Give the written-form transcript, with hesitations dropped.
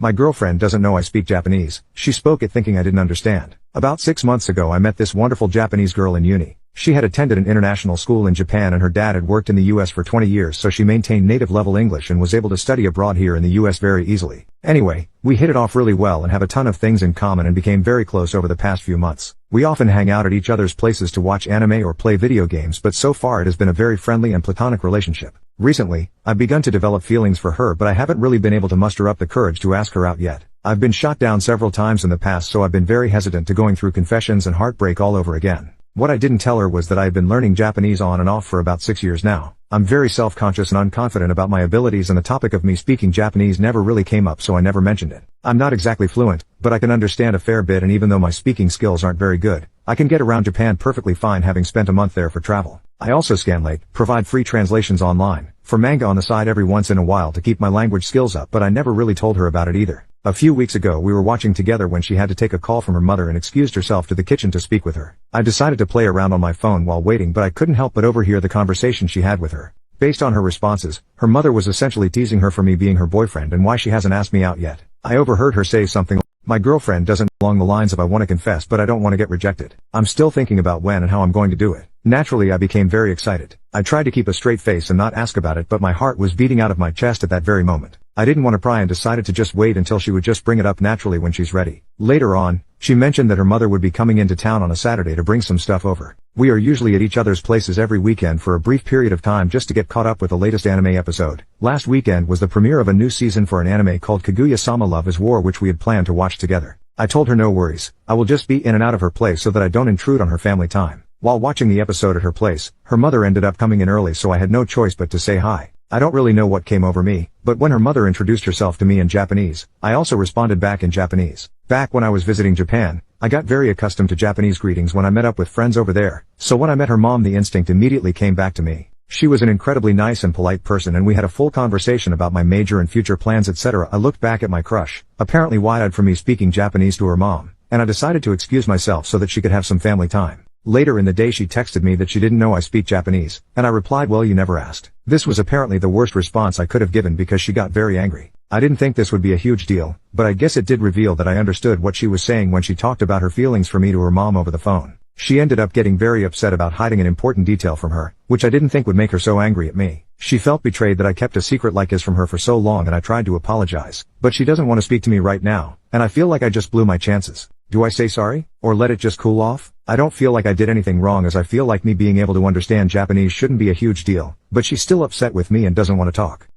My girlfriend doesn't know I speak Japanese. She spoke it thinking I didn't understand. About 6 months ago I met this wonderful Japanese girl in uni. She had attended an international school in Japan and her dad had worked in the US for 20 years, so she maintained native level English and was able to study abroad here in the US very easily. Anyway, we hit it off really well and have a ton of things in common and became very close over the past few months. We often hang out at each other's places to watch anime or play video games, but so far it has been a very friendly and platonic relationship. Recently, I've begun to develop feelings for her, but I haven't really been able to muster up the courage to ask her out yet. I've been shot down several times in the past, so I've been very hesitant to going through confessions and heartbreak all over again. What I didn't tell her was that I had been learning Japanese on and off for about 6 years now. I'm very self-conscious and unconfident about my abilities, and the topic of me speaking Japanese never really came up, so I never mentioned it. I'm not exactly fluent, but I can understand a fair bit, and even though my speaking skills aren't very good, I can get around Japan perfectly fine, having spent a month there for travel. I also scanlate, provide free translations online, for manga on the side every once in a while to keep my language skills up, but I never really told her about it either. A few weeks ago we were watching together when she had to take a call from her mother and excused herself to the kitchen to speak with her. I decided to play around on my phone while waiting, but I couldn't help but overhear the conversation she had with her. Based on her responses, her mother was essentially teasing her for me being her boyfriend and why she hasn't asked me out yet. I overheard her say something like, "My girlfriend doesn't," along the lines of, "I want to confess but I don't want to get rejected. I'm still thinking about when and how I'm going to do it." Naturally I became very excited. I tried to keep a straight face and not ask about it, but my heart was beating out of my chest at that very moment. I didn't want to pry and decided to just wait until she would just bring it up naturally when she's ready. Later on, she mentioned that her mother would be coming into town on a Saturday to bring some stuff over. We are usually at each other's places every weekend for a brief period of time just to get caught up with the latest anime episode. Last weekend was the premiere of a new season for an anime called Kaguya-sama Love is War, which we had planned to watch together. I told her no worries, I will just be in and out of her place so that I don't intrude on her family time. While watching the episode at her place, her mother ended up coming in early, so I had no choice but to say hi. I don't really know what came over me, but when her mother introduced herself to me in Japanese, I also responded back in Japanese. Back when I was visiting Japan, I got very accustomed to Japanese greetings when I met up with friends over there, so when I met her mom the instinct immediately came back to me. She was an incredibly nice and polite person and we had a full conversation about my major and future plans, etc. I looked back at my crush, apparently wide-eyed for me speaking Japanese to her mom, and I decided to excuse myself so that she could have some family time. Later in the day she texted me that she didn't know I speak Japanese, and I replied, "Well, you never asked." This was apparently the worst response I could have given because she got very angry. I didn't think this would be a huge deal, but I guess it did reveal that I understood what she was saying when she talked about her feelings for me to her mom over the phone. She ended up getting very upset about hiding an important detail from her, which I didn't think would make her so angry at me. She felt betrayed that I kept a secret like this from her for so long, and I tried to apologize, but she doesn't want to speak to me right now, and I feel like I just blew my chances. Do I say sorry, or let it just cool off? I don't feel like I did anything wrong, as I feel like me being able to understand Japanese shouldn't be a huge deal, but she's still upset with me and doesn't want to talk.